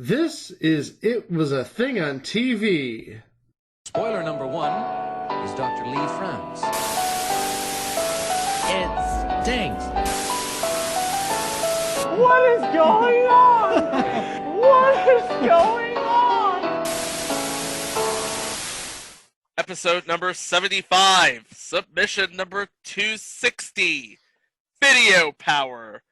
This is It Was a Thing on TV. Spoiler number one is Dr. Lee frowns. It stinks. What is going on? What is going on? Episode number 75, submission number 260, Video Power.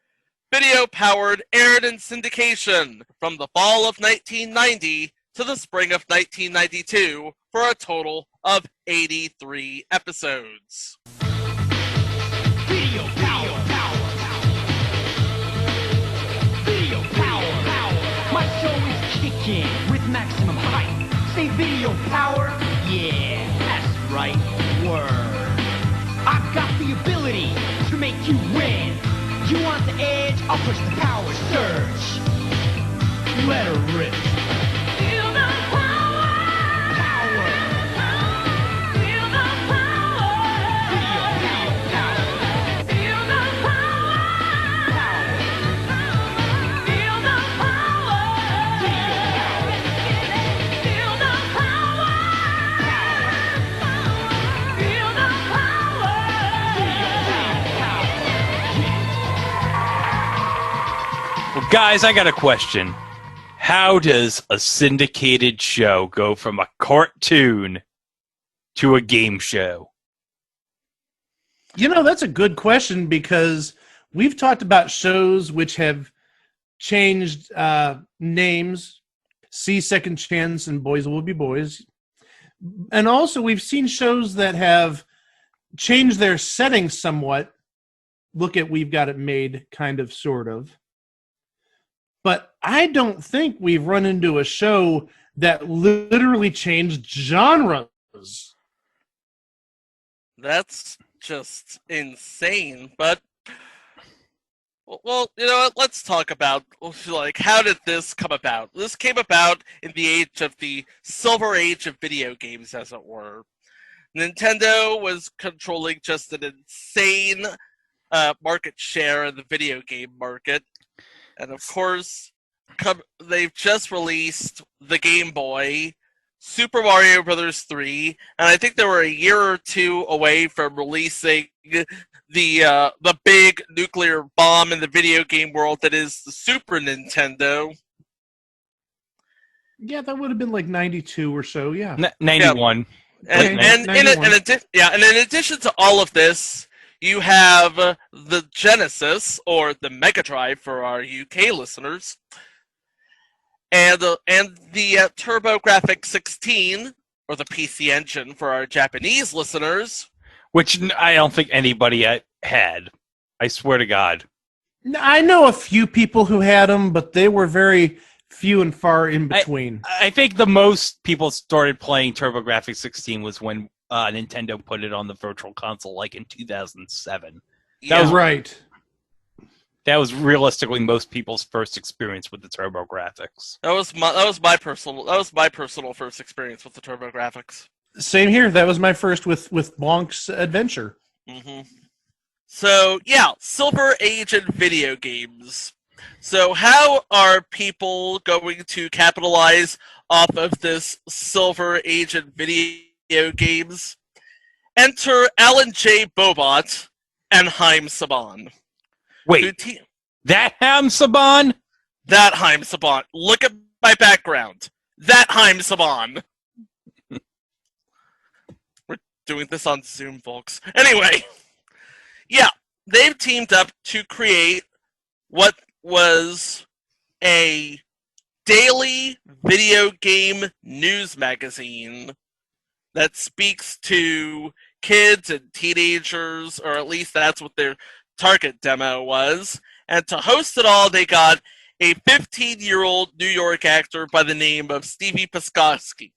Video Powered aired in syndication from the fall of 1990 to the spring of 1992 for a total of 83 episodes. Video power, Video power, My show is kicking with maximum hype. Say video power, yeah, that's right, word. I've got the ability to make you win. You want the edge? I'll push the power surge. Let her rip. Feel the power. Power. Feel the power. Feel power. Feel the power. Power. Feel the power. Feel the power. Power. Feel the Well, guys, I got a question. How does a syndicated show go from a cartoon to a game show? You know, that's a good question because we've talked about shows which have changed names. See Second Chance and Boys Will Be Boys. And also we've seen shows that have changed their setting somewhat. Look at We've Got It Made, kind of, sort of. But I don't think we've run into a show that literally changed genres. That's just insane. But, well, you know what? Let's talk about, like, how did this come about? This came about in the age of the silver age of video games, as it were. Nintendo was controlling just an insane market share in the video game market. And of course, they've just released the Game Boy, Super Mario Bros. 3, and I think they were a year or two away from releasing the big nuclear bomb in the video game world that is the Super Nintendo. Yeah, that would have been like 92 or so, yeah. 91. And in addition to all of this, you have the Genesis, or the Mega Drive for our UK listeners, and the TurboGrafx 16, or the PC Engine for our Japanese listeners. Which I don't think anybody had. I swear to God. I know a few people who had them, but they were very few and far in between. I think the most people started playing TurboGrafx 16 was when Nintendo put it on the Virtual Console, like in 2007. Yeah. That was right. That was realistically most people's first experience with the TurboGrafx. That was my personal first experience with the TurboGrafx. Same here. That was my first with Blanc's Adventure. Mm-hmm. So yeah, Silver Age in video games. So how are people going to capitalize off of this Silver Age in video games? Enter Alan J. Bobot and Haim Saban. Wait, that Haim Saban? That Haim Saban. Look at my background. That Haim Saban. We're doing this on Zoom, folks. Anyway, yeah, they've teamed up to create what was a daily video game news magazine that speaks to kids and teenagers, or at least that's what their target demo was. And to host it all, they got a 15-year-old New York actor by the name of Stevie Paskowski.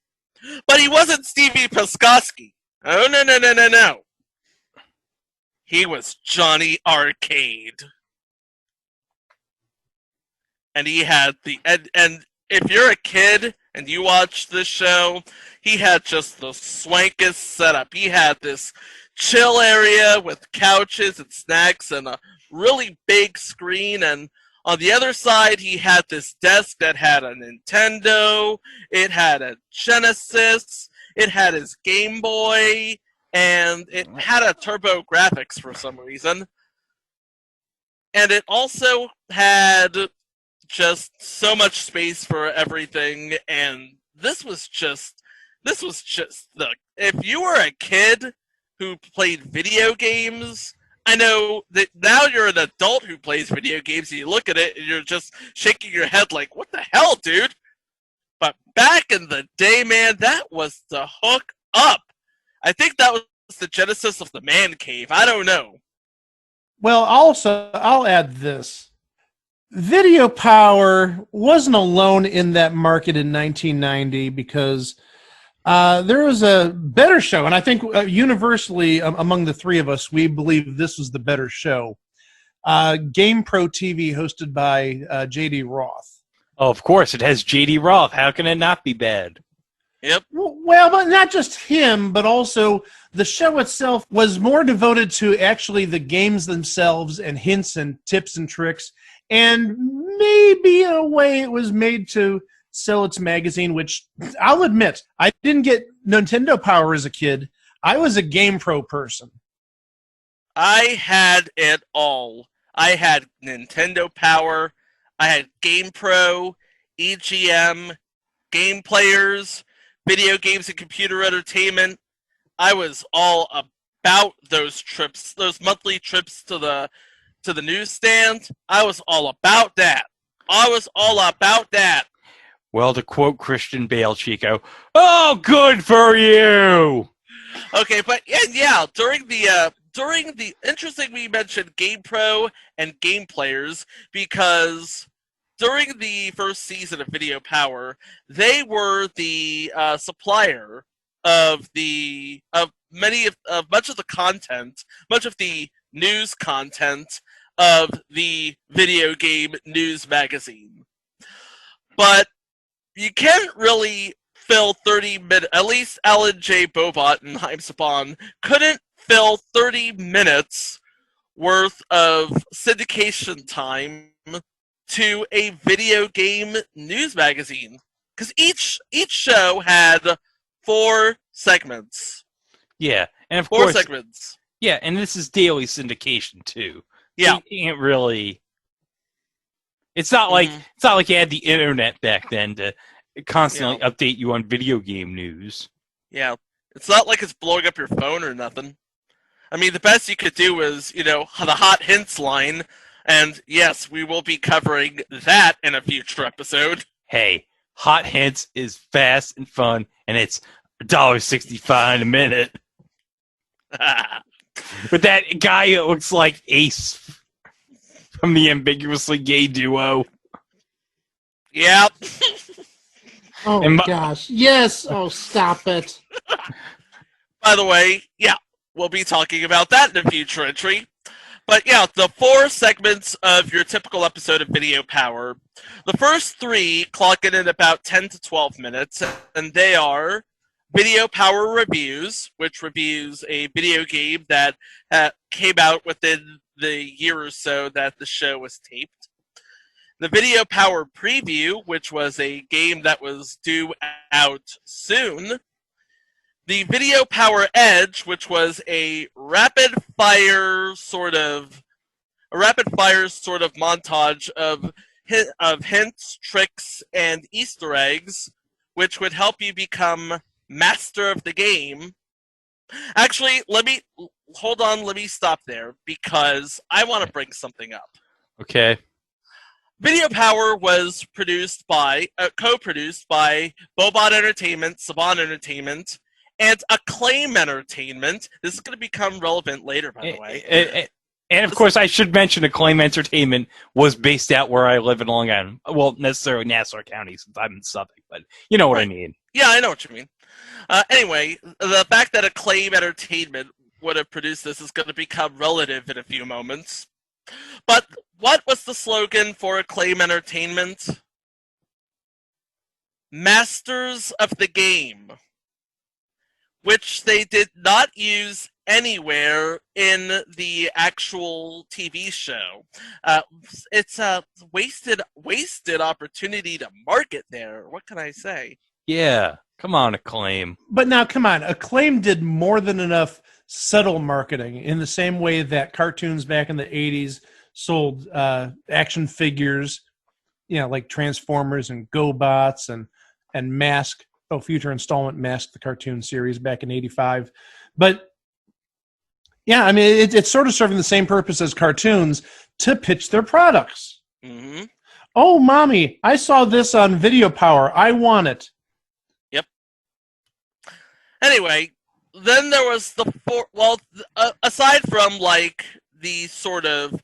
But he wasn't Stevie Paskowski. Oh, no. He was Johnny Arcade. And he had and if you're a kid and you watch this show, he had just the swankest setup. He had this chill area with couches and snacks and a really big screen, and On the other side, he had this desk that had a Nintendo, it had a Genesis, it had his Game Boy, and it had a Turbo Graphics for some reason. And it also had just so much space for everything, and this was just the if you were a kid who played video games, I know that now you're an adult who plays video games and you look at it and you're just shaking your head like, what the hell, dude? But back in the day, man, that was the hook up. I think that was the genesis of the man cave. I don't know. Well, also, I'll add this. Video Power wasn't alone in that market in 1990 because there was a better show, and I think universally among the three of us, we believe this was the better show. Game Pro TV, hosted by J.D. Roth. Oh, of course, it has J.D. Roth. How can it not be bad? Yep. Well, but not just him, but also the show itself was more devoted to actually the games themselves and hints and tips and tricks, and maybe in a way it was made to sell its magazine, which I'll admit, I didn't get Nintendo Power as a kid. I was a Game Pro person. I had it all. I had Nintendo Power, I had Game Pro, EGM, Game Players, Video Games and Computer Entertainment. I was all about those trips, those monthly trips to the newsstand. I was all about that. Well, to quote Christian Bale, Chico, oh, good for you! Okay, but yeah, during the interesting we mentioned Game Pro and Game Players because during the first season of Video Power, they were the supplier of much of the content, much of the news content of the video game news magazine. But you can't really fill 30 minutes, at least Alan J. Bobot and Haim Saban couldn't fill 30 minutes worth of syndication time to a video game news magazine. Because each show had 4 segments. Yeah, and of 4 course, segments. yeah, and this is daily syndication too. Yeah. You can't really. It's not like you had the internet back then to constantly update you on video game news. Yeah. It's not like it's blowing up your phone or nothing. I mean, the best you could do was, the Hot Hints line, and yes, we will be covering that in a future episode. Hey, Hot Hints is fast and fun, and it's $1.65 a minute. With that guy who looks like Ace from the ambiguously gay duo. Yep. Oh, And gosh. Yes. Oh, stop it. By the way, yeah, we'll be talking about that in a future entry. But yeah, the 4 segments of your typical episode of Video Power. The first 3 clock in at about 10 to 12 minutes, and they are Video Power Reviews, which reviews a video game that came out within the year or so that the show was taped. The Video Power Preview, which was a game that was due out soon. The Video Power Edge, which was a rapid fire sort of montage of hints, tricks, and Easter eggs, which would help you become master of the game. Actually, let me stop there because I want to bring something up. Okay. Video Power was co-produced by Bobot Entertainment, Saban Entertainment, and Acclaim Entertainment. This is going to become relevant later, by the way. And of course, I should mention Acclaim Entertainment was based out where I live in Long Island. Well, necessarily Nassau County, since I'm in Suffolk, but you know what I mean. Yeah, I know what you mean. Anyway, the fact that Acclaim Entertainment would have produced this is going to become relative in a few moments. But what was the slogan for Acclaim Entertainment? Masters of the Game. Which they did not use anywhere in the actual TV show. It's a wasted opportunity to market there. What can I say? Yeah. Come on, Acclaim. But now, come on, Acclaim did more than enough subtle marketing in the same way that cartoons back in the 80s sold action figures, like Transformers and GoBots and Mask, future installment Mask, the cartoon series back in 85. But yeah, I mean, it's sort of serving the same purpose as cartoons to pitch their products. Mm-hmm. Oh, mommy, I saw this on Video Power. I want it. Anyway, then there was aside from like the sort of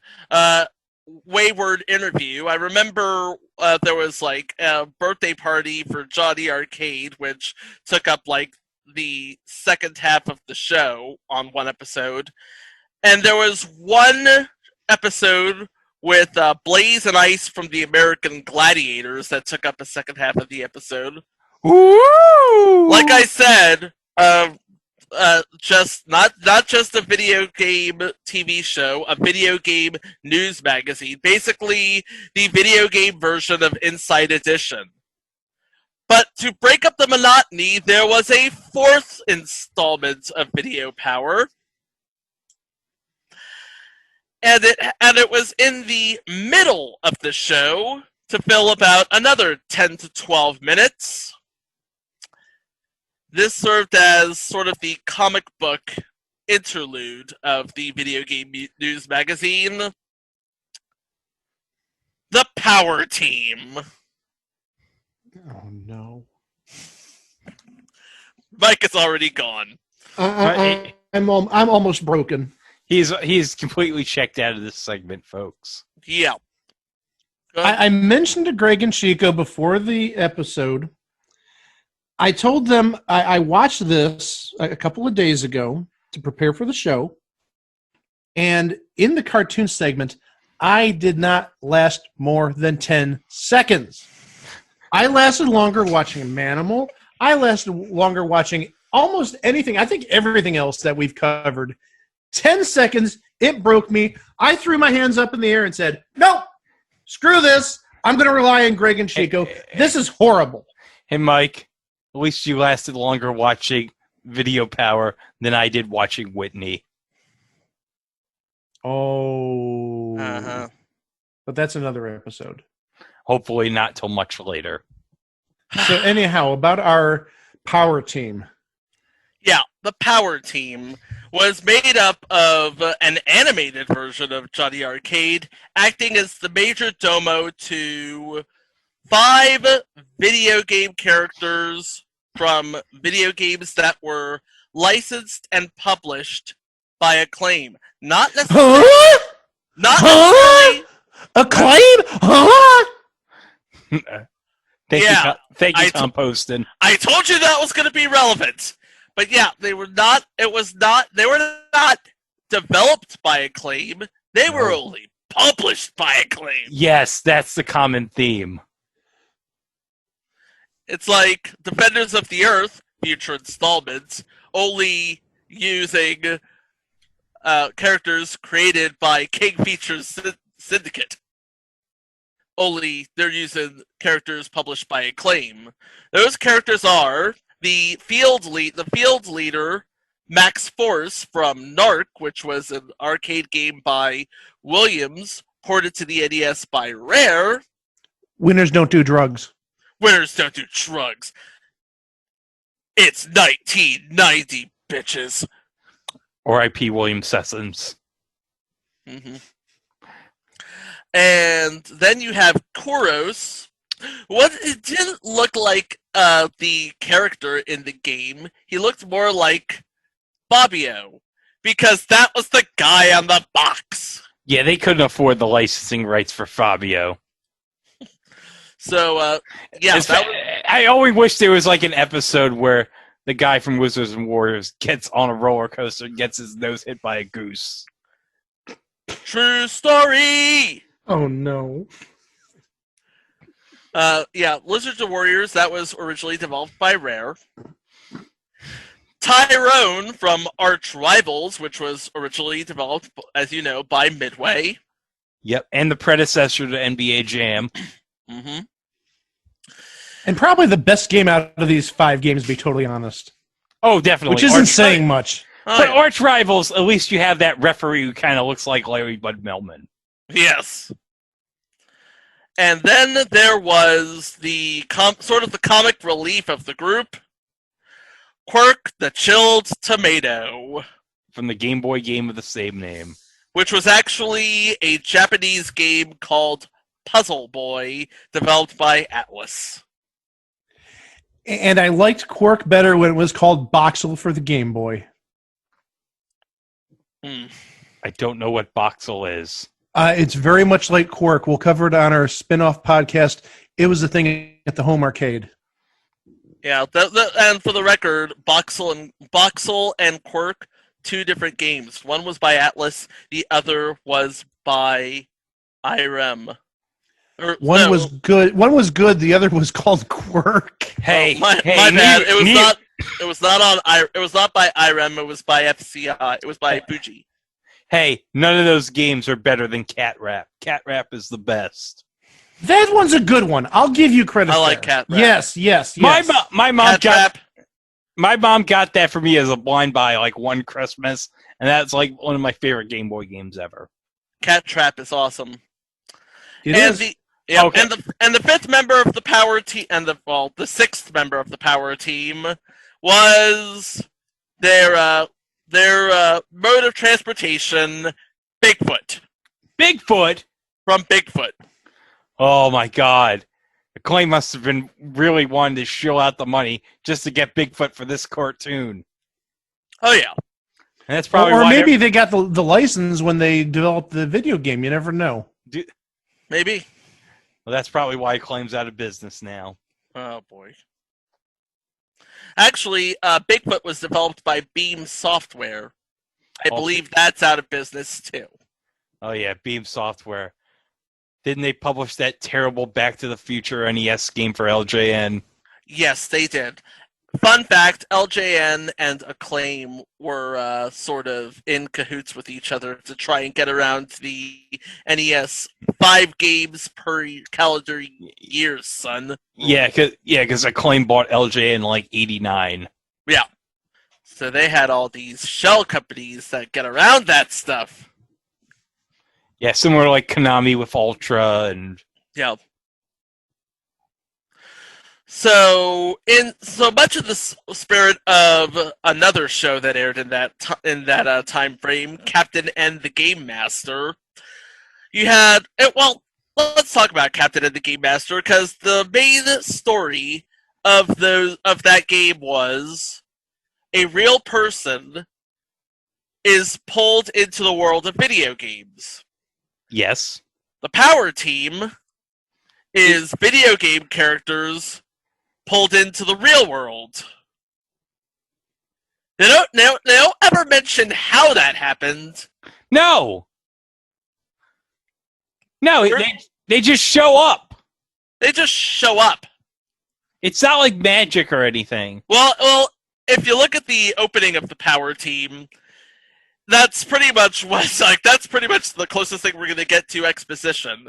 wayward interview, I remember there was like a birthday party for Johnny Arcade, which took up like the second half of the show on one episode, and there was one episode with Blaze and Ice from the American Gladiators that took up the second half of the episode. Ooh! Like I said, just not just a video game TV show, a video game news magazine, basically the video game version of Inside Edition. But to break up the monotony, there was a fourth installment of Video Power, and it was in the middle of the show to fill about another 10 to 12 minutes. This served as sort of the comic book interlude of the video game news magazine. The Power Team. Oh, no. Mike is already gone. I'm almost broken. He's completely checked out of this segment, folks. Yeah. I mentioned to Greg and Chico before the episode, I told them I watched this a couple of days ago to prepare for the show. And in the cartoon segment, I did not last more than 10 seconds. I lasted longer watching Manimal. I lasted longer watching almost anything. I think everything else that we've covered. 10 seconds, it broke me. I threw my hands up in the air and said, nope, screw this. I'm going to rely on Greg and Chico. This is horrible. Hey, Mike, at least you lasted longer watching Video Power than I did watching Whitney. Oh. Uh-huh. But that's another episode. Hopefully not till much later. So anyhow, about our Power Team. Yeah, the Power Team was made up of an animated version of Johnny Arcade, acting as the major domo to 5 video game characters from video games that were licensed and published by Acclaim. Not necessarily. Huh? Not Huh? necessarily. Acclaim? Huh? Thank you, Tom Poston. I told you that was going to be relevant. But yeah, they were not developed by Acclaim. They were only published by Acclaim. Yes, that's the common theme. It's like Defenders of the Earth, future installments, only using characters created by King Features Syndicate. Only they're using characters published by Acclaim. Those characters are the field leader, Max Force from Narc, which was an arcade game by Williams, ported to the NES by Rare. Winners don't do drugs. Winners don't do drugs. It's 1990, bitches. R.I.P. William Sessoms. Mm-hmm. And then you have Koros. It didn't look like the character in the game. He looked more like Bobbio, because that was the guy on the box. Yeah, they couldn't afford the licensing rights for Fabio. So, yeah. I always wish there was like an episode where the guy from Wizards and Warriors gets on a roller coaster and gets his nose hit by a goose. True story! Oh, no. Yeah, Wizards and Warriors, that was originally developed by Rare. Tyrone from Arch Rivals, which was originally developed, as you know, by Midway. Yep, and the predecessor to NBA Jam. Mm-hmm. And probably the best game out of these 5 games, to be totally honest. Oh, definitely. Which isn't saying much. Oh, But yeah. Arch Rivals, at least you have that referee who kind of looks like Larry Bud Melman. Yes. And then there was the sort of the comic relief of the group, Quirk the Chilled Tomato, From the Game Boy game of the same name. which was actually a Japanese game called Puzzle Boy, developed by Atlas. And I liked Quark better when it was called Boxel for the Game Boy. I don't know what Boxel is. It's very much like Quark. We'll cover it on our spin-off podcast. It was a thing at the home arcade. Yeah, and for the record, Boxel and Quirk, 2 different games. One was by Atlas, the other was by IREM. One was good. One was good. The other was called Quirk. Hey, my bad. It was not. It was not on. It was not by IREM. It was by FCI. It was by Fuji. Hey, none of those games are better than Cat Rap. Cat Rap is the best. That one's a good one. I'll give you credit. I like there. Cat Rap. Yes. My mom Cat Rap. my mom got that for me as a blind buy like one Christmas, and that's like one of my favorite Game Boy games ever. Cat Trap is awesome. It and is. Okay. and the 5th member of the power team, and the 6th member of the power team was their mode of transportation, Bigfoot. Bigfoot? From Bigfoot. Oh my god. Acclaim must have been really wanting to shill out the money just to get Bigfoot for this cartoon. Oh yeah. And that's probably or why maybe they got the license when they developed the video game. You never know. Maybe. Well, that's probably why Acclaim's out of business now. Oh boy. Actually, Bigfoot was developed by Beam Software. I believe that's out of business too. Oh yeah, Beam Software. Didn't they publish that terrible Back to the Future NES game for LJN? Yes, they did. Fun fact, LJN and Acclaim were sort of in cahoots with each other to try and get around the NES 5 games per calendar year, son. Yeah, because Acclaim bought LJN in like 89. Yeah. So they had all these shell companies that get around that stuff. Yeah, similar like Konami with Ultra and... Yeah. So, in so much of the spirit of another show that aired in that time frame, Captain and the Game Master, you had let's talk about Captain and the Game Master because the main story of that game was a real person is pulled into the world of video games. Yes. The power team is video game characters pulled into the real world. They don't ever mention how that happened. No, they just show up. They just show up. It's not like magic or anything. Well, if you look at the opening of the power team, that's pretty much the closest thing we're going to get to exposition.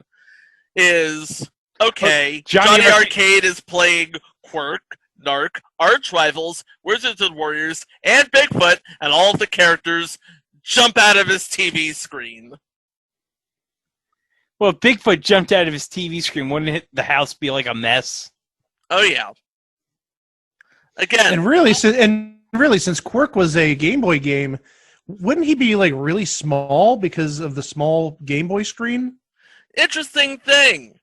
Is okay. Johnny Arcade is playing Quirk, Narc, Arch Rivals, Wizards and Warriors, and Bigfoot, and all of the characters jump out of his TV screen. Well, if Bigfoot jumped out of his TV screen, wouldn't the house be like a mess? Oh yeah. Again, and really, since Quirk was a Game Boy game, wouldn't he be like really small because of the small Game Boy screen? Interesting thing.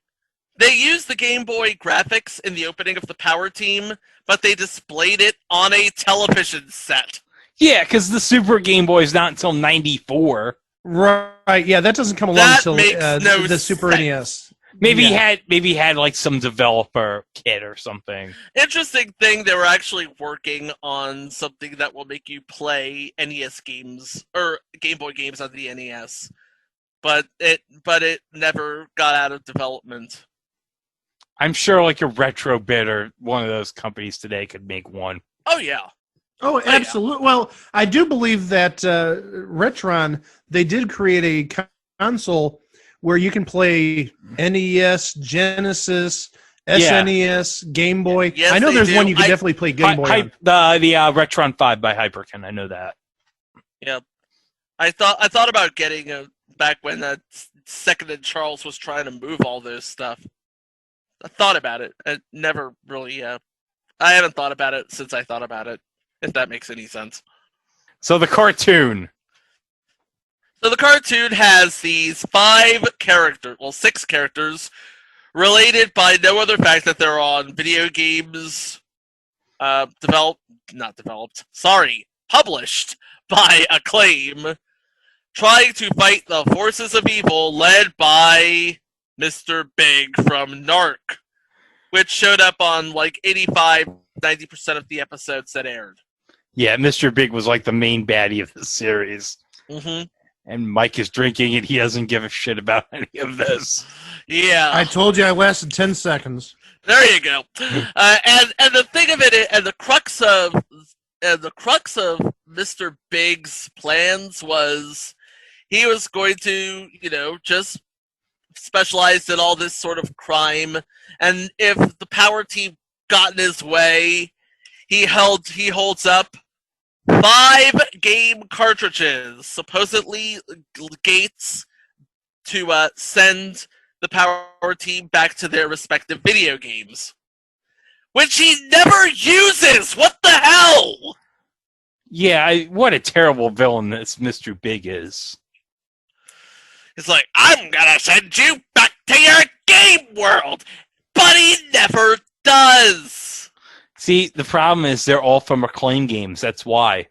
They used the Game Boy graphics in the opening of the Power Team, but they displayed it on a television set. Yeah, because the Super Game Boy is not until 94. Right, yeah, that doesn't come along That until makes no the Super sense. NES. Maybe Yeah. he had like some developer kit or something. Interesting thing, they were actually working on something that will make you play NES games, or Game Boy games on the NES. But it never got out of development. I'm sure like a Retrobit or one of those companies today could make one. Oh yeah. Oh, yeah. absolutely. Well, I do believe that Retron, they did create a console where you can play NES, Genesis, Yeah. SNES, Game Boy. Yes, I know they there's do. one you could definitely play Game Boy on. The Retron 5 by Hyperkin. I know that. Yeah, I thought about getting a back when Second and Charles was trying to move all this stuff. I thought about it. I never really. I haven't thought about it since I thought about it. If that makes any sense. So the cartoon. So the cartoon has these 6 characters, related by no other fact that they're on video games, published by Acclaim, trying to fight the forces of evil led by Mr. Big from Narc, which showed up on like 85-90% of the episodes that aired. Yeah, Mr. Big was like the main baddie of the series. Mm-hmm. And Mike is drinking and he doesn't give a shit about any of this. Yeah. I told you I lasted 10 seconds. There you go. And the thing of it, and the crux of Mr. Big's plans was he was going to, just specialize in all this sort of crime, and if the power team got in his way, he holds up 5 game cartridges, supposedly gates to send the power team back to their respective video games, which he never uses. What the hell? Yeah, what a terrible villain this Mr. Big is. It's like, I'm gonna send you back to your game world, but he never does. See, the problem is they're all from Acclaim games. That's why.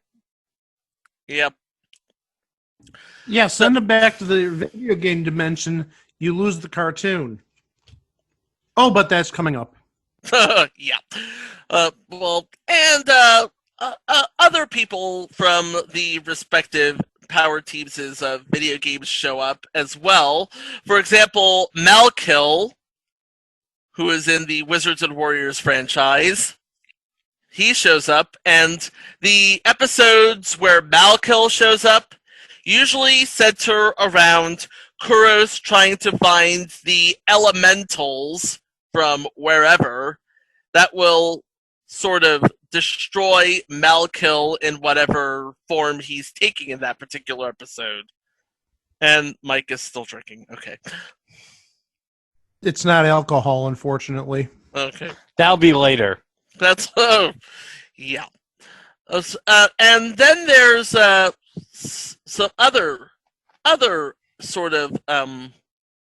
Yep. Yeah, send them back to the video game dimension. You lose the cartoon. Oh, but that's coming up. Yeah. Other people from the respective power teams' video games show up as well. For example, Malkill, who is in the Wizards and Warriors franchise, he shows up, and the episodes where Malkill shows up usually center around Kuros trying to find the elementals from wherever that will sort of destroy Malkill in whatever form he's taking in that particular episode. And Mike is still drinking. Okay. It's not alcohol, unfortunately. Okay. That'll be later. That's yeah. And then there's some other sort of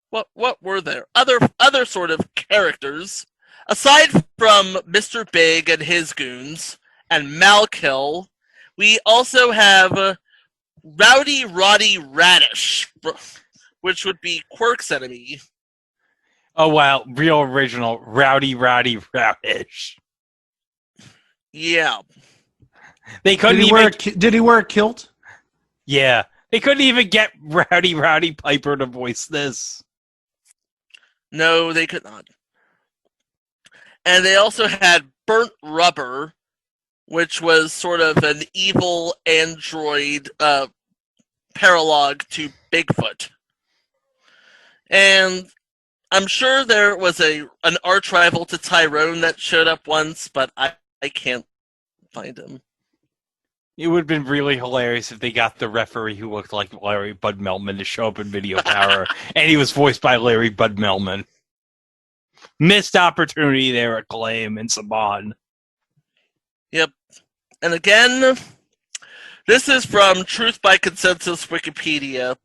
what were there? Other sort of characters aside from Mr. Big and his goons and Malkill. We also have Rowdy Roddy Radish, which would be Quirk's enemy. Oh wow, real original Rowdy Roddy Radish. Yeah. They couldn't Did he wear a kilt? Yeah. They couldn't even get Roddy Piper to voice this. No, they could not. And they also had Burnt Rubber, which was sort of an evil android paralogue to Bigfoot. And I'm sure there was an arch rival to Tyrone that showed up once, but I can't find him. It would have been really hilarious if they got the referee who looked like Larry Bud Melman to show up in Video Power, and he was voiced by Larry Bud Melman. Missed opportunity there at Acclaim and Saban. Yep. And again, this is from Truth by Consensus Wikipedia.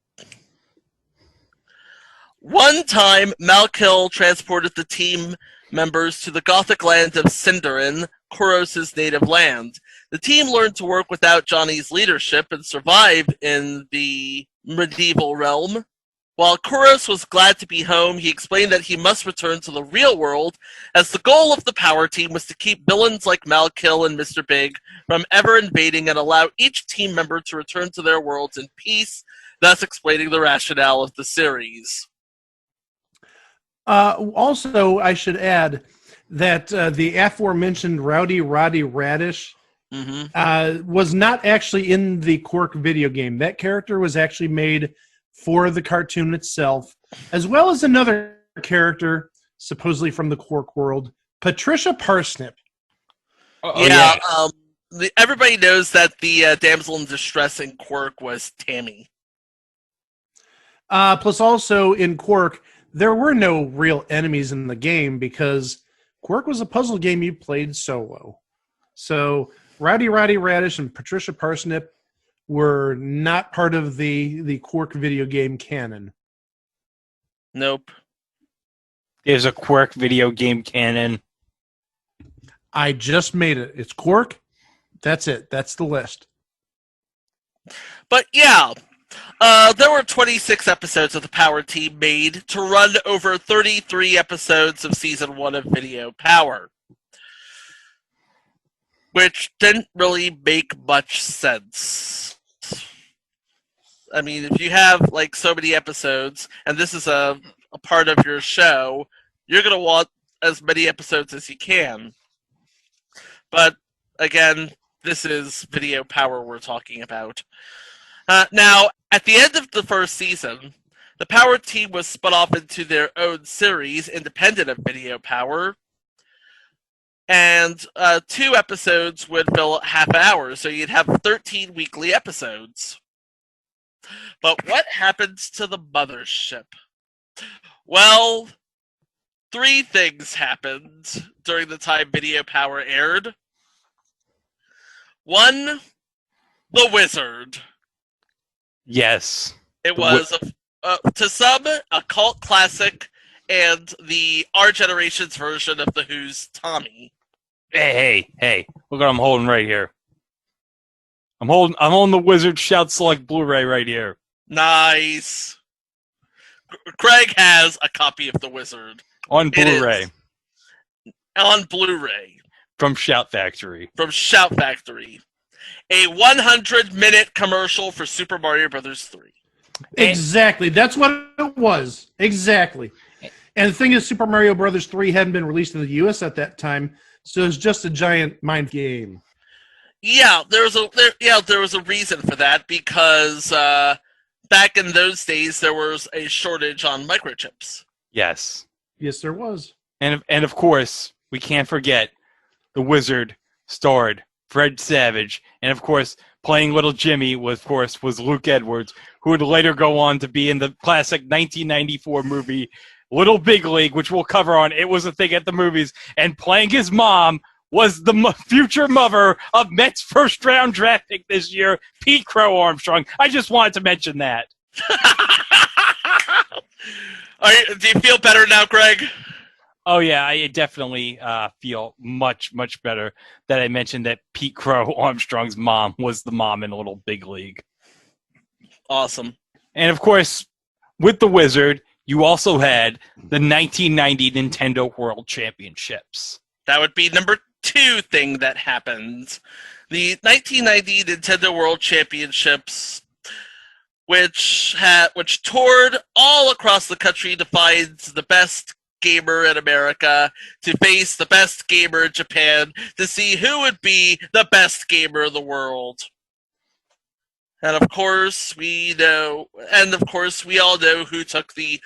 One time, Malkill transported the team members to the Gothic land of Sindarin, Kuros' native land. The team learned to work without Johnny's leadership and survived in the medieval realm. While Kuros was glad to be home, he explained that he must return to the real world, as the goal of the power team was to keep villains like Malkill and Mr. Big from ever invading and allow each team member to return to their worlds in peace, thus explaining the rationale of the series. Also, I should add that the aforementioned Rowdy Roddy Radish was not actually in the Quark video game. That character was actually made for the cartoon itself, as well as another character, supposedly from the Quark world, Patricia Parsnip. Everybody knows that the damsel in distress in Quirk was Tammy. Plus, also in Quark, there were no real enemies in the game because Quark was a puzzle game you played solo. So Rowdy Roddy Radish and Patricia Parsnip were not part of the Quark video game canon. Nope. There's a Quark video game canon. I just made it. It's Quark. That's it. That's the list. But yeah, there were 26 episodes of the Power Team made to run over 33 episodes of Season 1 of Video Power, which didn't really make much sense. I mean, if you have like so many episodes, and this is a part of your show, you're going to want as many episodes as you can. But again, this is Video Power we're talking about. Now, at the end of the first season, the Power Team was spun off into their own series, independent of Video Power. And 2 episodes would fill half an hour, so you'd have 13 weekly episodes. But what happens to the mothership? Well, 3 things happened during the time Video Power aired. 1, the Wizard. Yes. It was, to some, a cult classic and our generation's version of The Who's Tommy. Hey! Look what I'm holding right here. I'm holding the Wizard Shout Select Blu-ray right here. Nice. Craig has a copy of The Wizard On Blu-ray. On Blu-ray. From Shout Factory. A 100-minute commercial for Super Mario Brothers 3. Exactly. That's what it was. Exactly. And the thing is, Super Mario Brothers 3 hadn't been released in the U.S. at that time, so it was just a giant mind game. Yeah, there was a reason for that because back in those days there was a shortage on microchips. Yes. Yes, there was. And of course, we can't forget the Wizard starred Fred Savage, and of course, playing Little Jimmy was Luke Edwards, who would later go on to be in the classic 1994 movie Little Big League, which we'll cover on It Was a Thing at the Movies, and playing his mom was the future mother of Mets first round draft pick this year, Pete Crow Armstrong. I just wanted to mention that. Do you feel better now, Greg? Oh, yeah, I definitely feel much, much better that I mentioned that Pete Crow Armstrong's mom was the mom in Little Big League. Awesome. And, of course, with the Wizard, you also had the 1990 Nintendo World Championships. That would be number 2 thing that happened. The 1990 Nintendo World Championships, which toured all across the country to find the best gamer in America to face the best gamer in Japan to see who would be the best gamer in the world. And of course, we all know who took the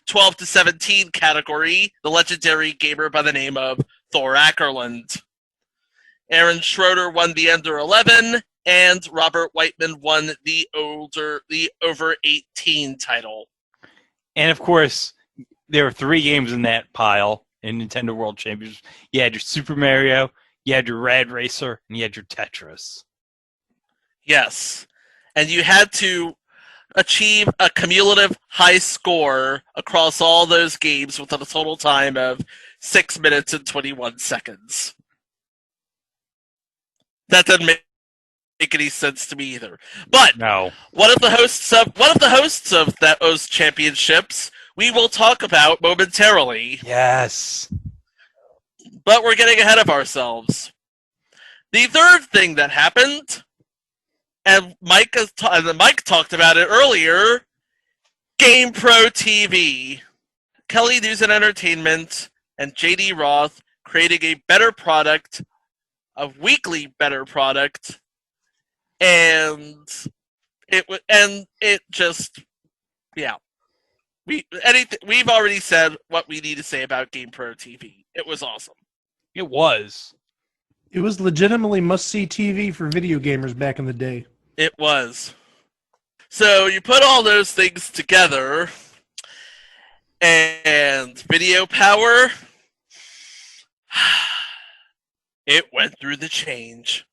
12 to 17 category, the legendary gamer by the name of Thor Ackerland. Aaron Schroeder won the under 11, and Robert Whiteman won the over 18 title. And of course, there were 3 games in that pile in Nintendo World Championships. You had your Super Mario, you had your Rad Racer, and you had your Tetris. Yes. And you had to achieve a cumulative high score across all those games with a total time of 6 minutes and 21 seconds. That doesn't make any sense to me either. But no. One of the hosts of those championships we will talk about momentarily. Yes. But we're getting ahead of ourselves. The third thing that happened, and Mike talked about it earlier, GamePro TV. Kelly News and Entertainment and J.D. Roth creating a better product a weekly better product, and it just yeah. We've already said what we need to say about GamePro TV. It was awesome. It was. It was legitimately must-see TV for video gamers back in the day. It was. So you put all those things together, and video power, it went through the change.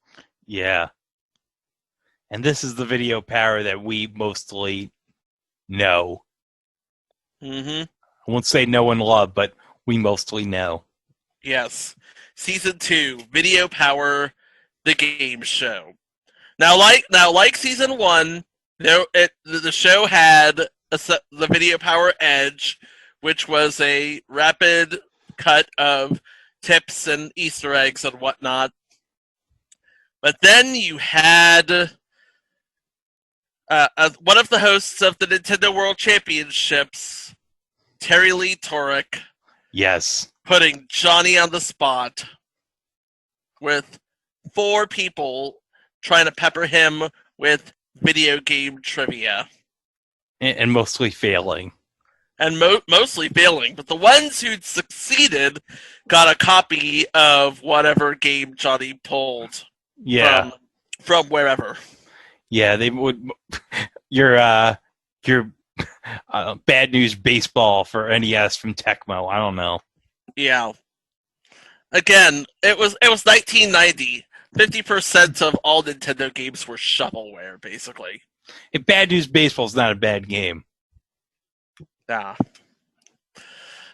Yeah. And this is the video power that we mostly know. Mm-hmm. I won't say know and love, but we mostly know. Yes. Season 2, Video Power, the game show. Now, like Season 1, the show had the Video Power Edge, which was a rapid cut of tips and Easter eggs and whatnot. But then you had one of the hosts of the Nintendo World Championships, Terry Lee Torek, Yes. putting Johnny on the spot with 4 people trying to pepper him with video game trivia. And mostly failing. And mostly failing, but the ones who'd succeeded got a copy of whatever game Johnny pulled Yeah. from wherever. Yeah, they would. Your Bad News Baseball for NES from Tecmo. I don't know. Yeah. Again, it was 1990. 50% of all Nintendo games were shovelware, basically. Bad News Baseball is not a bad game. Yeah.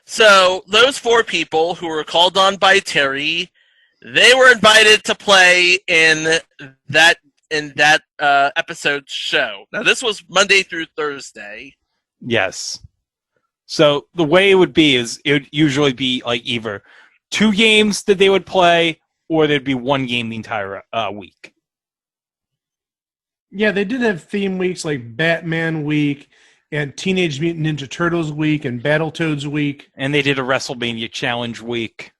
So those 4 people who were called on by Terry, they were invited to play in that episode's show. Now this was Monday through Thursday. Yes. So the way it would be is it would usually be like either 2 games that they would play, or there'd be 1 game the entire week. Yeah, they did have theme weeks like Batman Week and Teenage Mutant Ninja Turtles Week and Battletoads Week. And they did a WrestleMania Challenge week.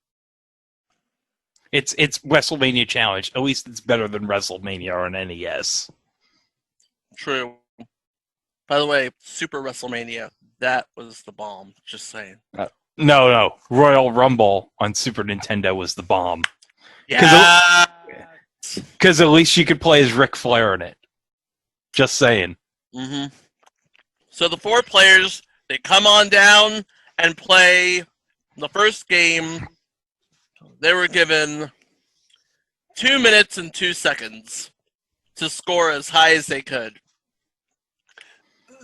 It's WrestleMania Challenge. At least it's better than WrestleMania on NES. True. By the way, Super WrestleMania, that was the bomb. Just saying. No. Royal Rumble on Super Nintendo was the bomb. Yeah. Because at least you could play as Ric Flair in it. Just saying. Mm-hmm. So the 4 players, they come on down and play the first game. They were given 2 minutes and 2 seconds to score as high as they could.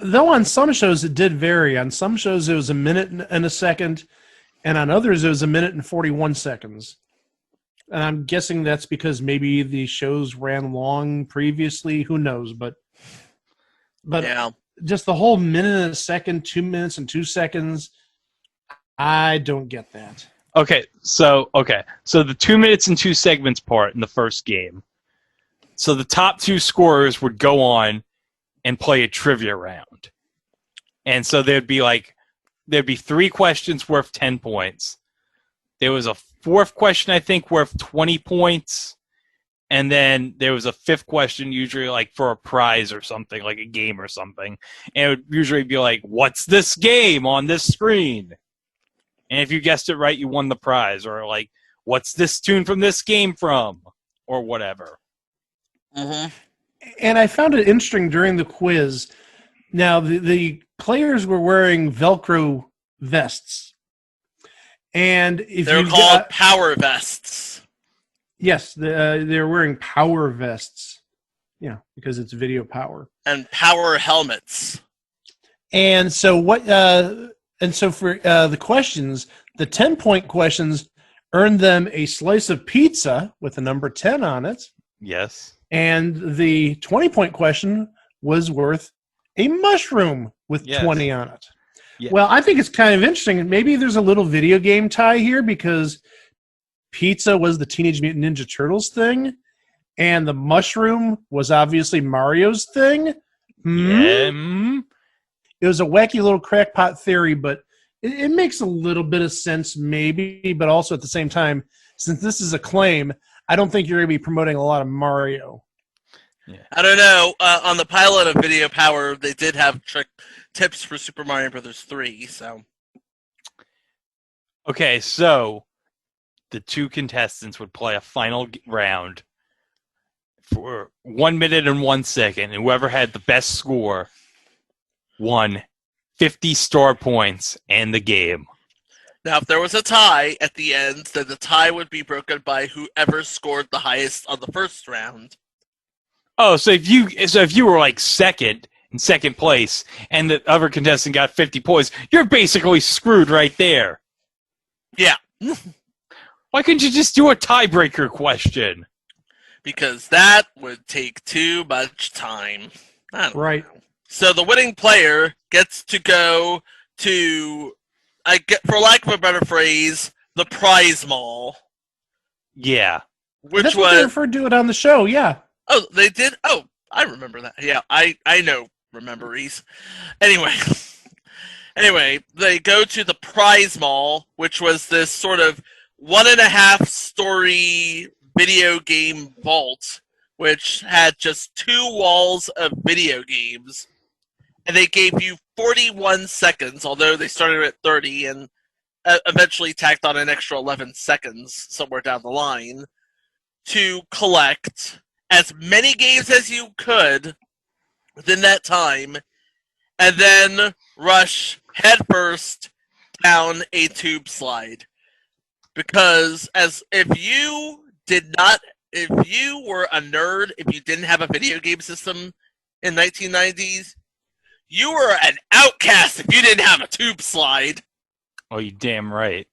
Though on some shows it did vary. On some shows it was a minute and a second, and on others it was a minute and 41 seconds. And I'm guessing that's because maybe the shows ran long previously. Who knows? But Yeah. just the whole minute and a second, 2 minutes and 2 seconds, I don't get that. Okay, so the 2 minutes and 2 segments part in the first game. So the top 2 scorers would go on and play a trivia round. And so there'd be 3 questions worth 10 points. There was a 4th question, I think, worth 20 points. And then there was a 5th question, usually like for a prize or something, like a game or something. And it would usually be like, what's this game on this screen? And if you guessed it right, you won the prize. Or like, what's this tune from this game from? Or whatever. Mm-hmm. And I found it interesting during the quiz. Now, the players were wearing Velcro vests. And if They're called power vests. Yes, they're wearing power vests. Yeah, because it's video power. And power helmets. And so for the questions, the 10-point questions earned them a slice of pizza with the number 10 on it. Yes. And the 20-point question was worth a mushroom with 20 on it. Yeah. Well, I think it's kind of interesting. Maybe there's a little video game tie here because pizza was the Teenage Mutant Ninja Turtles thing, and the mushroom was obviously Mario's thing. Yeah. It was a wacky little crackpot theory, but it makes a little bit of sense maybe, but also at the same time, since this is a claim, I don't think you're going to be promoting a lot of Mario. I don't know. On the pilot of Video Power, they did have tips for Super Mario Brothers 3. So Okay, so the two contestants would play a final round for 1 minute and 1 second, and whoever had the best score won 50 star points and the game. now, if there was a tie at the end, then the tie would be broken by whoever scored the highest on the first round. Oh, so if you were like in second place, and the other contestant got 50 points, you're basically screwed right there. Yeah, Why couldn't you just do a tiebreaker question? because that would take too much time. I don't Right. know. So the winning player gets to go to, for lack of a better phrase, the prize mall, Yeah. which That's what they was referred to it on the show, yeah. oh they did oh I remember that. Yeah, I know rememberies. Anyway, they go to the prize mall, which was this sort of 1.5-story video game vault, which had just 2 walls of video games. And they gave you 41 seconds, although they started at 30 and eventually tacked on an extra 11 seconds somewhere down the line, to collect as many games as you could within that time, and then rush headfirst down a tube slide. Because if you were a nerd, if you didn't have a video game system in 1990s, you were an outcast if you didn't have a tube slide. Oh, you damn right.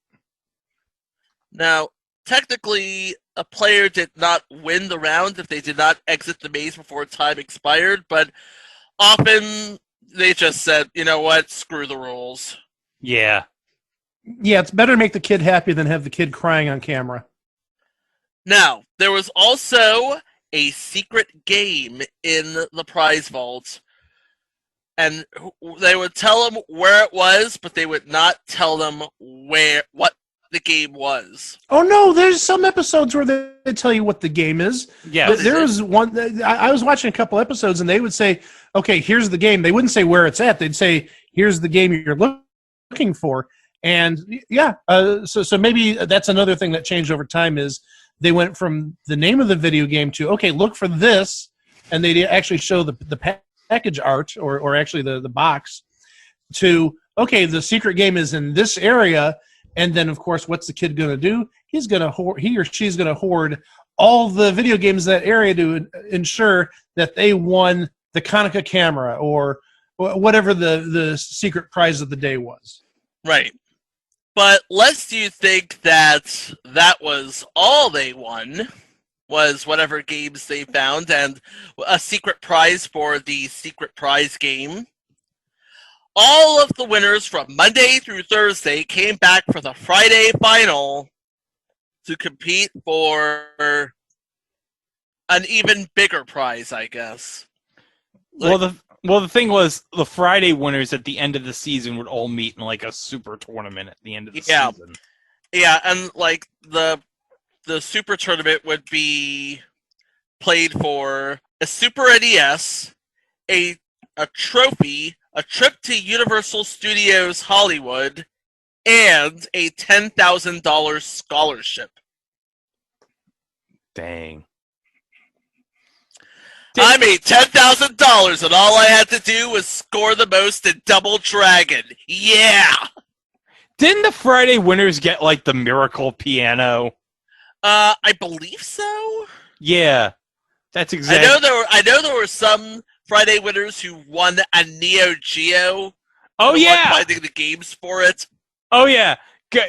Now, technically, a player did not win the round if they did not exit the maze before time expired, but often they just said, you know what, screw the rules. Yeah. Yeah, it's better to make the kid happy than have the kid crying on camera. Now, there was also a secret game in the prize vault, and they would tell them where it was, but they would not tell them what the game was. Oh no, there's some episodes where they tell you what the game is. Yeah. There was one. I was watching a couple episodes, and they would say, "Okay, here's the game." They wouldn't say where it's at. They'd say, "Here's the game you're looking for." And yeah, so maybe that's another thing that changed over time is they went from the name of the video game to, okay, look for this, and they actually show the package art or actually the box, to, okay, the secret game is in this area. And then, of course, what's the kid going to do? He or she's going to hoard all the video games in that area to ensure that they won the Konica camera or whatever the secret prize of the day was. Right. But lest you think that was all they won, was whatever games they found and a secret prize for the secret prize game. All of the winners from Monday through Thursday came back for the Friday final to compete for an even bigger prize, I guess. Well, the thing was, the Friday winners at the end of the season would all meet in like a super tournament at the end of the season. Yeah, and like the super tournament would be played for a Super NES, a trophy, a trip to Universal Studios Hollywood, and a $10,000 scholarship. Dang. I made $10,000, and all I had to do was score the most in Double Dragon. Yeah. Didn't the Friday winners get like the miracle piano? I believe so. Yeah, that's exactly. I know there were some Friday winners who won a Neo Geo. Oh yeah, finding the games for it. Oh yeah.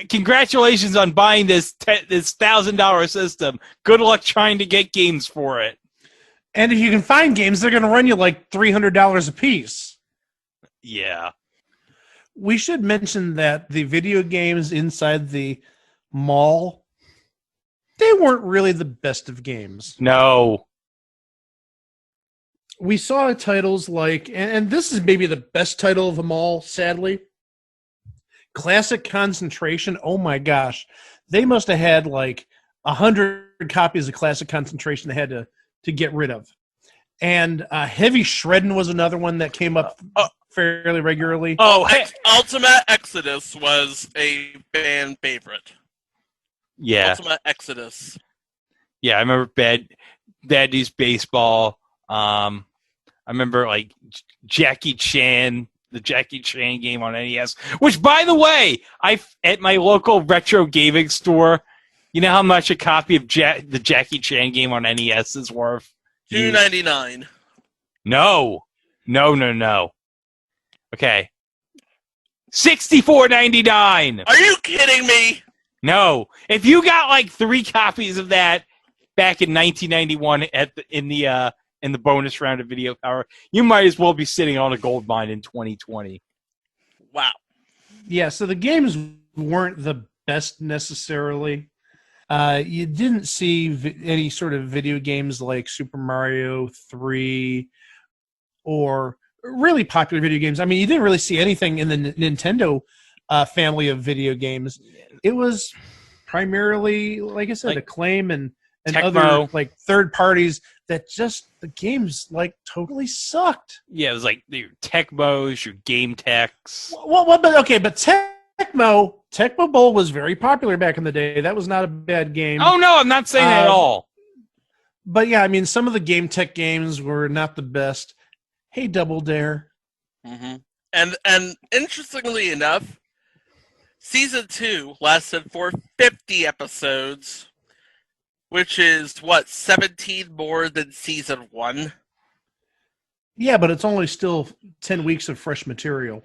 Congratulations on buying this $1,000 system. Good luck trying to get games for it. And if you can find games, they're going to run you like $300 a piece. Yeah. We should mention that the video games inside the mall, they weren't really the best of games. No. We saw titles like, and this is maybe the best title of them all, sadly, Classic Concentration. Oh my gosh. They must have had like 100 copies of Classic Concentration they had to get rid of. And Heavy Shredding was another one that came up fairly regularly. Ultimate Exodus was a fan favorite. Yeah. Ultimate Exodus. Yeah, I remember Bad News Baseball. I remember like Jackie Chan, the Jackie Chan game on NES, which, by the way, at my local retro gaming store, you know how much a copy of the Jackie Chan game on NES is worth? $2.99. No. Okay, $64.99. Are you kidding me? No, if you got like 3 copies of that back in 1991 in the bonus round of Video Power, you might as well be sitting on a gold mine in 2020. Wow. Yeah, so the games weren't the best necessarily. You didn't see any sort of video games like Super Mario 3 or really popular video games. I mean, you didn't really see anything in the Nintendo family of video games. It was primarily, like I said, like Acclaim and Tecmo. other like third parties that just the games like totally sucked. Yeah, it was like your Tecmos, your Game Techs. But Tecmo Bowl was very popular back in the day. That was not a bad game. Oh no, I'm not saying that at all. But yeah, I mean, some of the Game Tech games were not the best. Hey, Double Dare. Mm-hmm. And interestingly enough, Season 2 lasted for 50 episodes, which is, 17 more than Season 1? Yeah, but it's only still 10 weeks of fresh material.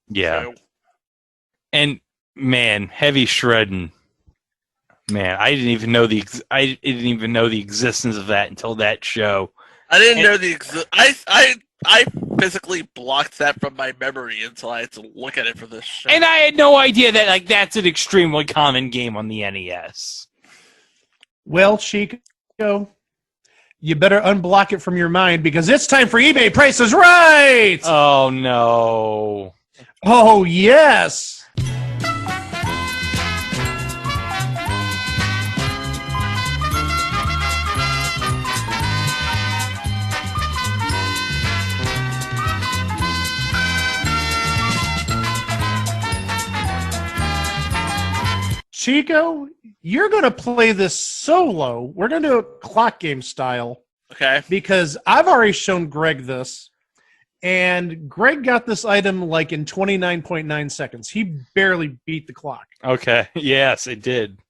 Yeah. So, And man, Heavy Shredding. Man, I didn't even know the existence of that until that show. I didn't know I physically blocked that from my memory until I had to look at it for this show. And I had no idea that like that's an extremely common game on the NES. Well, Chico, you better unblock it from your mind because it's time for eBay Prices Right! Oh no. Oh, yes! Chico, you're going to play this solo. We're going to do a clock game style. Okay. Because I've already shown Greg this, and Greg got this item like in 29.9 seconds. He barely beat the clock. Okay. Yes, it did.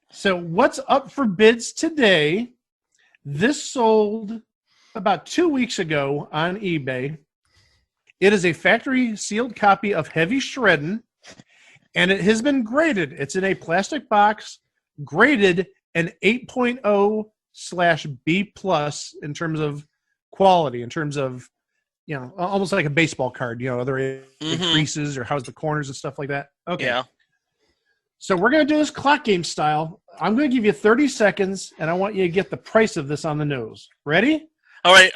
So what's up for bids today? This sold about 2 weeks ago on eBay. It is a factory sealed copy of Heavy Shredding, and it has been graded. It's in a plastic box, graded an 8.0/B+ in terms of quality, in terms of, almost like a baseball card, are there creases or how's the corners and stuff like that? Okay. Yeah. So we're going to do this clock game style. I'm going to give you 30 seconds, and I want you to get the price of this on the nose. Ready? All right.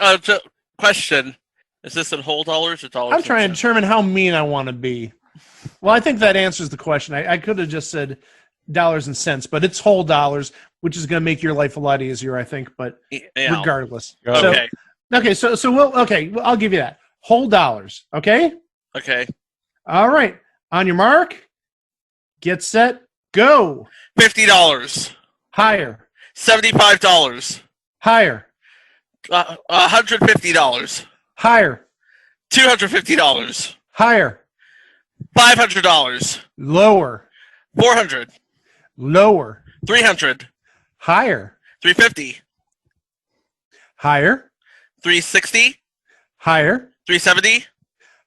Question. Is this in whole dollars or dollars? I'm trying to determine how mean I want to be. Well, I think that answers the question. I could have just said dollars and cents, but it's whole dollars, which is going to make your life a lot easier, I think. But regardless. Okay. So I'll give you that. Whole dollars. Okay? Okay. All right. On your mark, get set, go. $50. Higher. $75. Higher. $150. Higher. $250. Higher. $500. Lower. $400. Lower. $300. Higher. $350. Higher. $360. Higher. $370.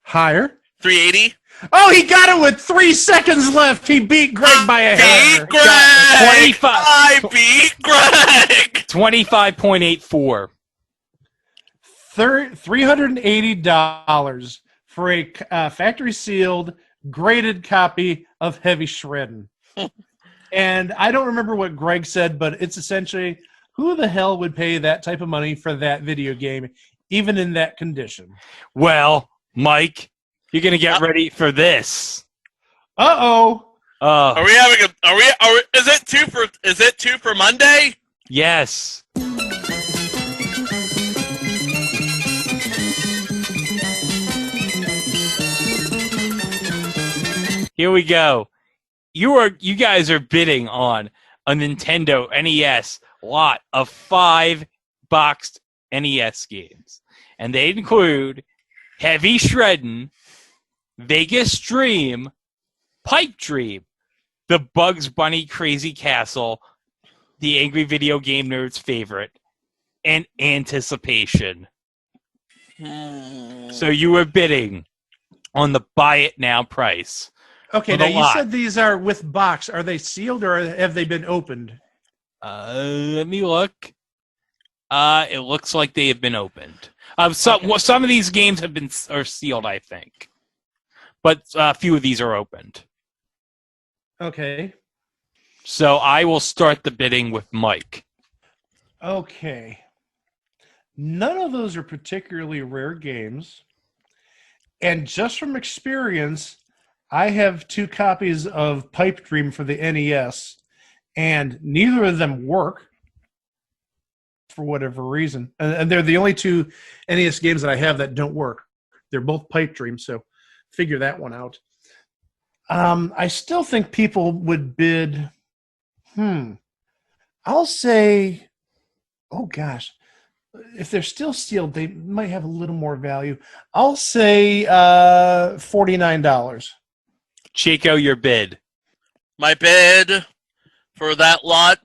Higher. $380. Oh, he got it with 3 seconds left. He beat Greg by a hair. Beat Greg! 25. I beat Greg! 25.84. $380 for a factory sealed graded copy of Heavy Shredding. And I don't remember what Greg said, but it's essentially, who the hell would pay that type of money for that video game, even in that condition? Well, Mike, you're going to get ready for this. Uh-oh. Are we having a? Is it two for Monday? Yes. Here we go. You guys are bidding on a Nintendo NES lot of 5 boxed NES games. And they include Heavy Shreddin', Vegas Dream, Pipe Dream, The Bugs Bunny Crazy Castle, the Angry Video Game Nerd's favorite, and Anticipation. So you were bidding on the buy it now price. Okay, now you said these are with box. Are they sealed or have they been opened? Let me look. It looks like they have been opened. Some of these games are sealed, I think, but a few of these are opened. Okay. So I will start the bidding with Mike. Okay. None of those are particularly rare games, and just from experience, I have 2 copies of Pipe Dream for the NES, and neither of them work for whatever reason. And they're the only 2 NES games that I have that don't work. They're both Pipe Dream, so figure that one out. I still think people would bid, I'll say, oh gosh, if they're still sealed, they might have a little more value. I'll say $49. Chico, your bid. My bid for that lot,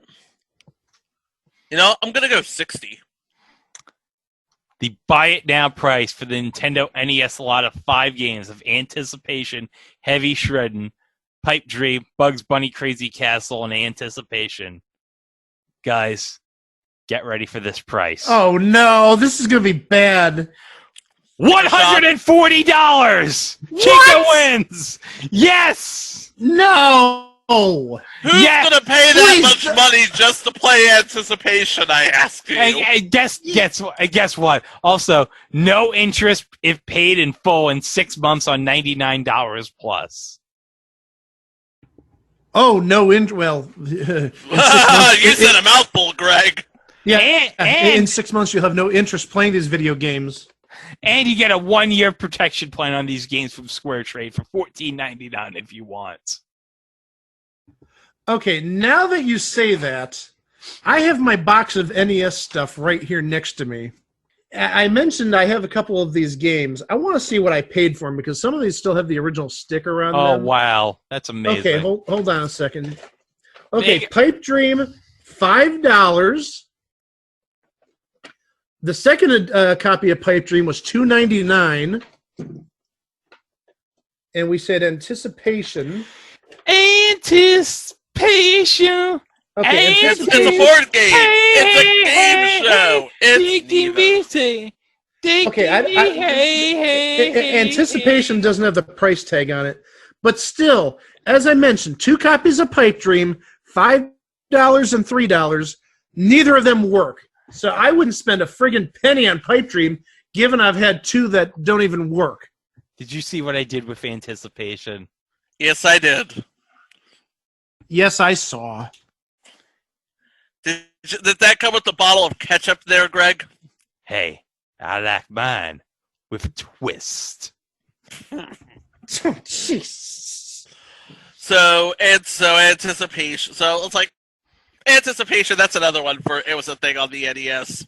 I'm going to go 60. The buy it now price for the Nintendo NES lot of 5 games of Anticipation, Heavy Shreddin', Pipe Dream, Bugs Bunny Crazy Castle, and Anticipation. Guys, get ready for this price. Oh no, this is going to be bad. $140! Chico wins! Yes! No! Who's Yes! going to pay that much money just to play Anticipation, I ask you? And guess what? Also, no interest if paid in full in 6 months on $99 plus. Oh, no, well, You said a mouthful, Greg. Yeah, And in 6 months you'll have no interest playing these video games. And you get a 1-year protection plan on these games from Square Trade for $14.99 if you want. Okay, now that you say that, I have my box of NES stuff right here next to me. I mentioned I have a couple of these games. I want to see what I paid for them because some of these still have the original sticker on them. Oh, wow. That's amazing. Okay, hold on a second. Okay, Pipe Dream, $5. The second copy of Pipe Dream was $2.99, and we said Anticipation. Anticipation. Okay, It's a board game. It's a game show. Okay, Anticipation doesn't have the price tag on it, but still, as I mentioned, 2 copies of Pipe Dream, $5 and $3. Neither of them work. So I wouldn't spend a friggin' penny on Pipe Dream, given I've had 2 that don't even work. Did you see what I did with Anticipation? Yes, I did. Yes, I saw. Did that come with the bottle of ketchup there, Greg? Hey, I like mine with a twist. Jeez. So Anticipation. So it's like Anticipation. That's another one it was a thing on the NES.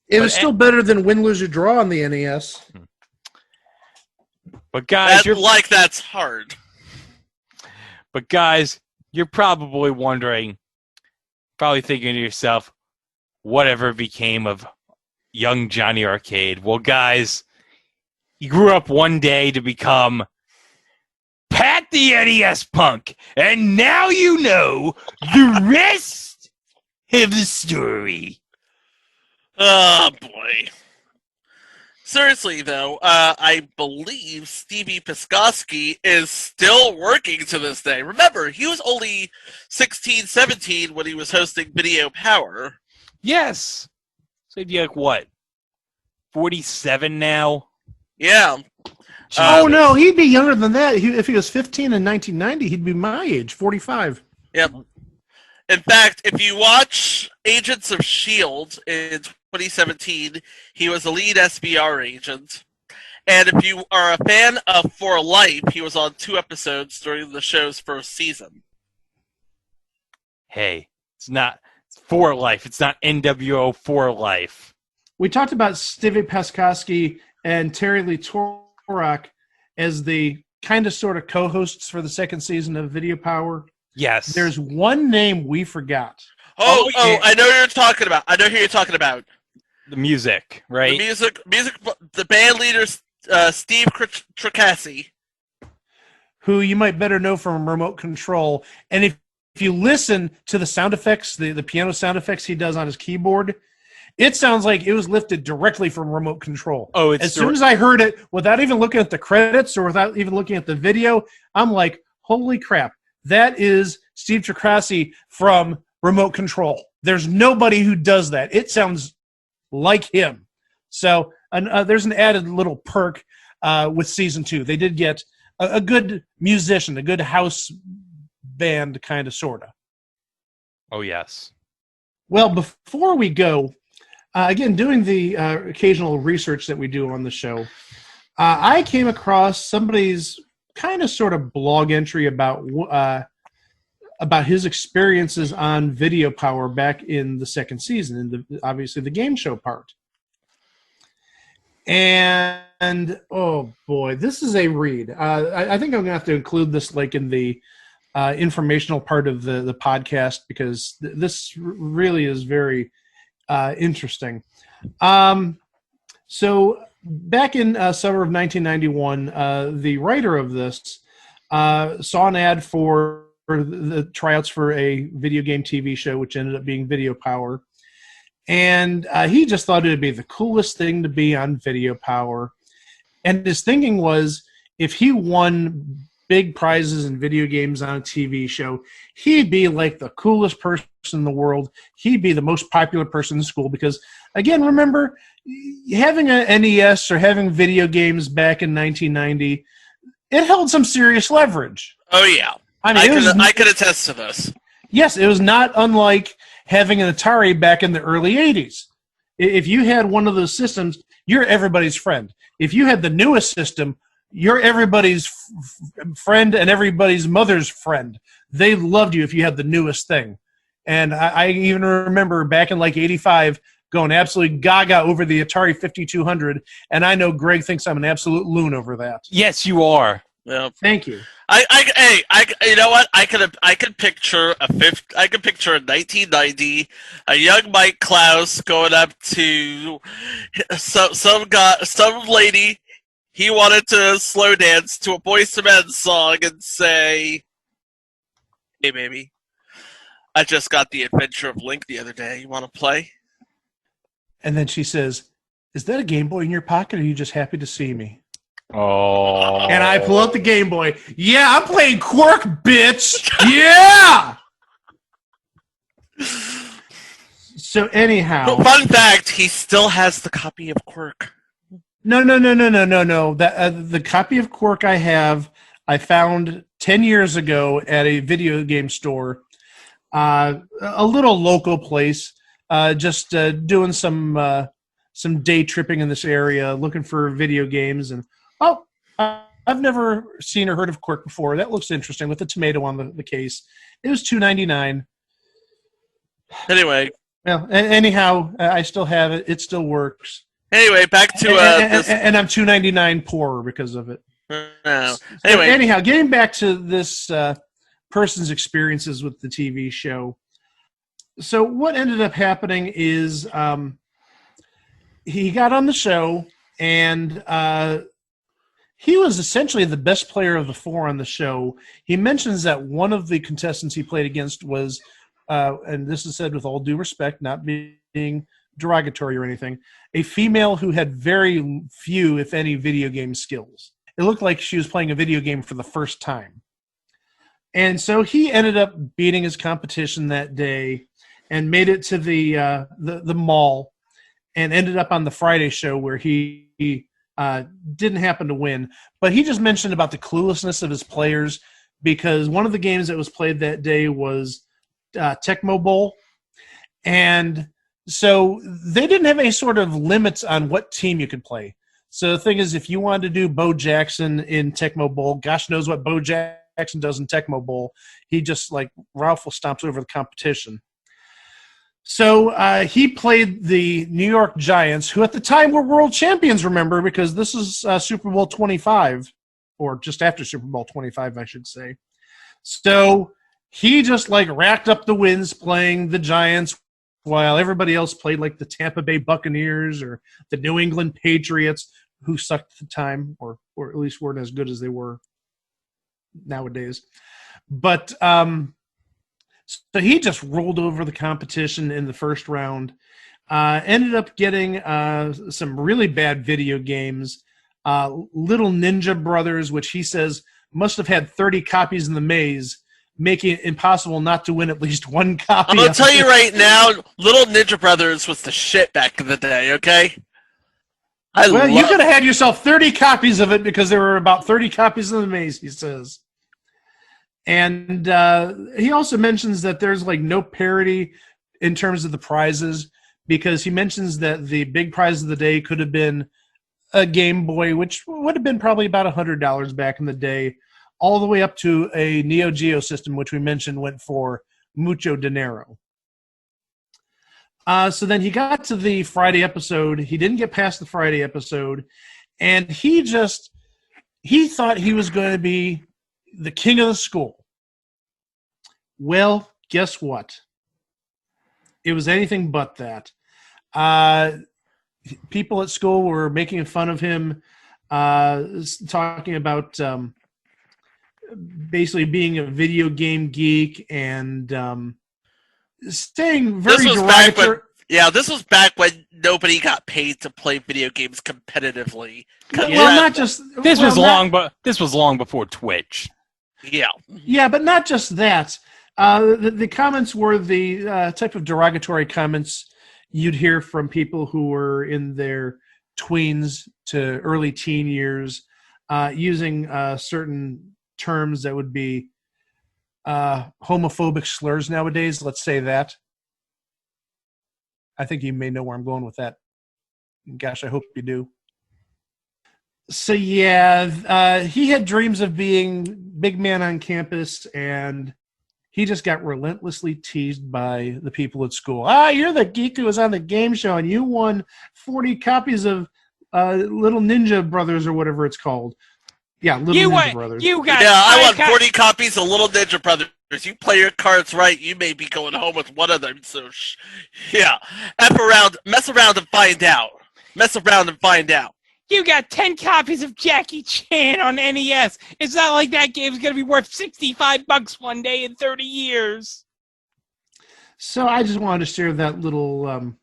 It was still better than Win, Lose, or Draw on the NES. But guys, that's hard. But guys, you're probably wondering, probably thinking to yourself, whatever became of young Johnny Arcade? Well, guys, he grew up one day to become Pat the NES Punk, and now you know the rest of the story. Oh boy. Seriously, though, I believe Stevie Piskoski is still working to this day. Remember, he was only 16, 17 when he was hosting Video Power. Yes. So he'd be like, what, 47 now? Yeah. Oh, no, he'd be younger than that. If he was 15 in 1990, he'd be my age, 45. Yep. In fact, if you watch Agents of S.H.I.E.L.D. in 2017, he was a lead SBR agent. And if you are a fan of For Life, he was on 2 episodes during the show's first season. Hey, it's For Life. It's not NWO For Life. We talked about Stevie Paskowski and Terry Lee Torak as the kind of sort of co-hosts for the second season of Video Power. Yes. There's one name we forgot. Oh, yeah. I know who you're talking about. The music, right? The band leader, Steve Tracassi. Who you might better know from Remote Control. And if you listen to the sound effects, the piano sound effects he does on his keyboard, it sounds like it was lifted directly from Remote Control. Oh, as soon as I heard it, without even looking at the credits or without even looking at the video, I'm like, holy crap. That is Steve Tracassi from Remote Control. There's nobody who does that. It sounds like him. So there's an added little perk with season 2. They did get a good musician, a good house band kind of, sort of. Oh, yes. Well, before we go, again, doing the occasional research that we do on the show, I came across somebody's kind of sort of blog entry about his experiences on Video Power back in the second season, obviously the game show part. And oh boy, this is a read. I think I'm gonna have to include this like in the informational part of the podcast, because this really is very interesting. So back in summer of 1991, the writer of this saw an ad for the tryouts for a video game TV show, which ended up being Video Power. And he just thought it would be the coolest thing to be on Video Power. And his thinking was, if he won big prizes in video games on a TV show, he'd be like the coolest person in the world. He'd be the most popular person in school because, again, remember, having an NES or having video games back in 1990, it held some serious leverage. Oh, yeah. I could attest to this. Yes, it was not unlike having an Atari back in the early 80s. If you had one of those systems, you're everybody's friend. If you had the newest system, you're everybody's friend and everybody's mother's friend. They loved you if you had the newest thing. And I even remember back in like 85 going absolutely gaga over the Atari 5200, and I know Greg thinks I'm an absolute loon over that. Yes, you are. Yeah. Thank you. You know what? I could picture in 1990 a young Mike Klaus going up to some lady. He wanted to slow dance to a Boyz II Men song and say, "Hey, baby, I just got the Adventure of Link the other day. You want to play?" And then she says, "Is that a Game Boy in your pocket, or are you just happy to see me?" Oh. And I pull out the Game Boy. Yeah, I'm playing Quirk, bitch. Yeah. So anyhow, fun fact: he still has the copy of Quirk. No. That the copy of Quirk I found 10 years ago at a video game store, a little local place, just doing some day tripping in this area, looking for video games, and I've never seen or heard of Quirk before. That looks interesting with the tomato on the case. It was $2.99. Anyway. Well, anyhow, I still have it. It still works. Anyway, back to and I'm $2.99 poorer because of it. No. Anyway, anyhow, getting back to this person's experiences with the TV show. So what ended up happening is he got on the show, and he was essentially the best player of the 4 on the show. He mentions that one of the contestants he played against was, and this is said with all due respect, not being derogatory or anything, a female who had very few, if any, video game skills. It looked like she was playing a video game for the first time. And so he ended up beating his competition that day and made it to the mall, and ended up on the Friday show where he didn't happen to win. But he just mentioned about the cluelessness of his players, because one of the games that was played that day was Tecmo Bowl. And so they didn't have any sort of limits on what team you could play. So the thing is, if you wanted to do Bo Jackson in Tecmo Bowl, gosh knows what Bo Jackson does in Tecmo Bowl. He just like rifle stomps over the competition. So he played the New York Giants, who at the time were world champions, remember, because this is Super Bowl 25, or just after Super Bowl 25, I should say. So he just like racked up the wins playing the Giants, while everybody else played like the Tampa Bay Buccaneers or the New England Patriots, who sucked at the time, or at least weren't as good as they were nowadays. But so he just rolled over the competition in the first round. Ended up getting some really bad video games. Little Ninja Brothers, which he says must have had 30 copies in the maze, making it impossible not to win at least one copy. I'm going to tell you right now, Little Ninja Brothers was the shit back in the day, okay? You could have had yourself 30 copies of it, because there were about 30 copies in the maze, he says. And he also mentions that there's like no parity in terms of the prizes, because he mentions that the big prize of the day could have been a Game Boy, which would have been probably about $100 back in the day, all the way up to a Neo Geo system, which we mentioned went for mucho dinero. So then he got to the Friday episode. He didn't get past the Friday episode, and he thought he was going to be the king of the school. Well, guess what? It was anything but that. People at school were making fun of him, talking about basically being a video game geek and staying very derogatory. This was back when nobody got paid to play video games competitively. Well, not just this was long before Twitch. Yeah, but not just that. The comments were the type of derogatory comments you'd hear from people who were in their tweens to early teen years, using certain terms that would be homophobic slurs nowadays. Let's say that. I think you may know where I'm going with that. Gosh, I hope you do. So yeah, he had dreams of being big man on campus, and he just got relentlessly teased by the people at school. You're the geek who was on the game show, and you won 40 copies of Little Ninja Brothers, or whatever it's called. Yeah, Ninja Brothers. I won 40 copies of Little Ninja Brothers. You play your cards right, you may be going home with one of them. So, mess around and find out. Mess around and find out. You got 10 copies of Jackie Chan on NES. It's not like that game's going to be worth $65 one day in 30 years. So I just wanted to share that little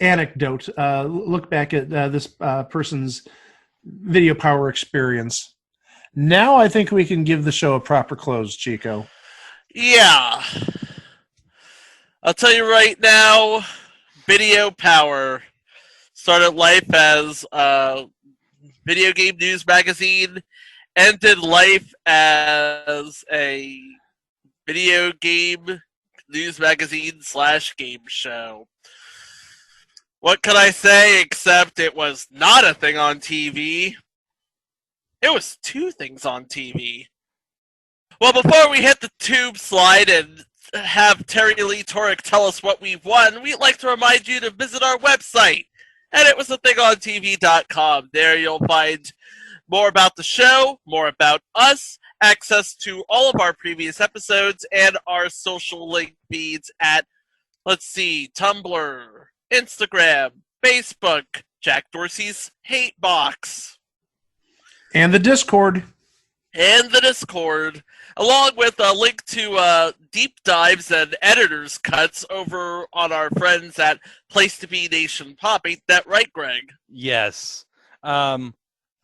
anecdote. Look back at this person's video power experience. Now I think we can give the show a proper close, Chico. Yeah. I'll tell you right now, Video Power started life as a video game news magazine, ended life as a video game news magazine / game show. What can I say except it was not a thing on TV? It was two things on TV. Well, before we hit the tube slide and have Terry Lee Torick tell us what we've won, we'd like to remind you to visit our website, and it was athingontv.com. There you'll find more about the show, more about us, access to all of our previous episodes, and our social link feeds at, Tumblr, Instagram, Facebook, Jack Dorsey's Hate Box. And the Discord. Along with a link to deep dives and editor's cuts over on our friends at Place to Be Nation Pop. Ain't that right, Greg? Yes. I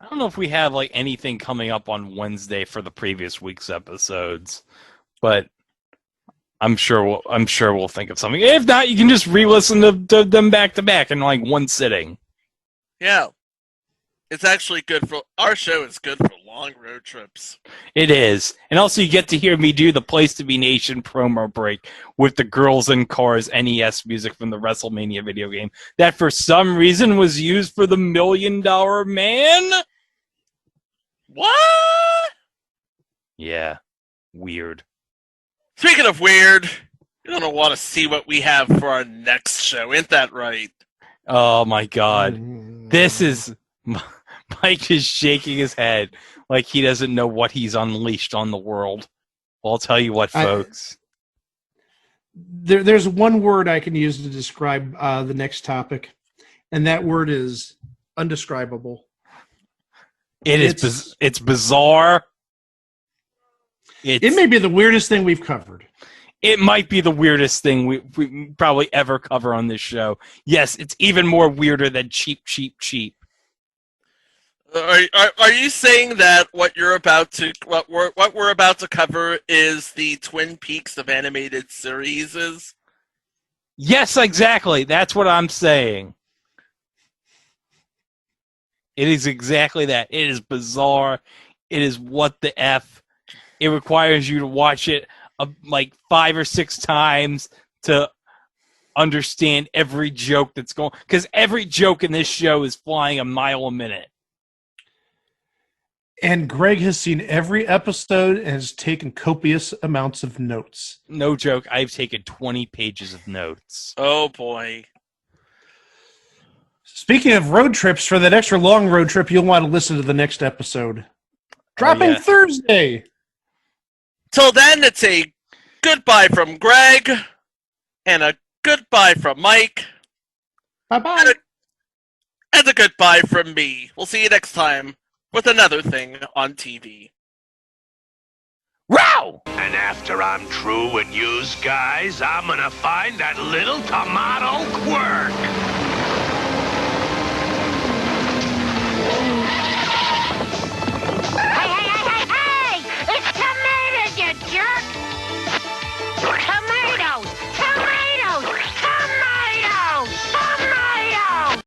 don't know if we have anything coming up on Wednesday for the previous week's episodes, but I'm sure we'll think of something. If not, you can just re-listen to them back to back in one sitting. Yeah. It's actually good for our show. Is good for long road trips. It is. And also you get to hear me do the Place to Be Nation promo break with the Girls in Cars NES music from the WrestleMania video game that for some reason was used for the $1 Million Man. What? Yeah. Weird. Speaking of weird, you're gonna want to see what we have for our next show. Ain't that right? Oh my god. This is... Mike is shaking his head like he doesn't know what he's unleashed on the world. Well, I'll tell you what, folks. There's one word I can use to describe the next topic, and that word is undescribable. It's bizarre. It may be the weirdest thing we've covered. It might be the weirdest thing we probably ever cover on this show. Yes, it's even more weirder than cheap. Are you saying that what we're about to cover is the Twin Peaks of animated series? Yes, exactly. That's what I'm saying. It is exactly that. It is bizarre. It is what the F. It requires you to watch it like 5 or 6 times to understand every joke that's going. Because every joke in this show is flying a mile a minute. And Greg has seen every episode and has taken copious amounts of notes. No joke. I've taken 20 pages of notes. Oh, boy. Speaking of road trips, for that extra long road trip, you'll want to listen to the next episode. Dropping Thursday. Till then, it's a goodbye from Greg and a goodbye from Mike. Bye-bye. And a goodbye from me. We'll see you next time with another thing on TV. Row! And after I'm through with yous guys, I'm gonna find that little tomato quirk.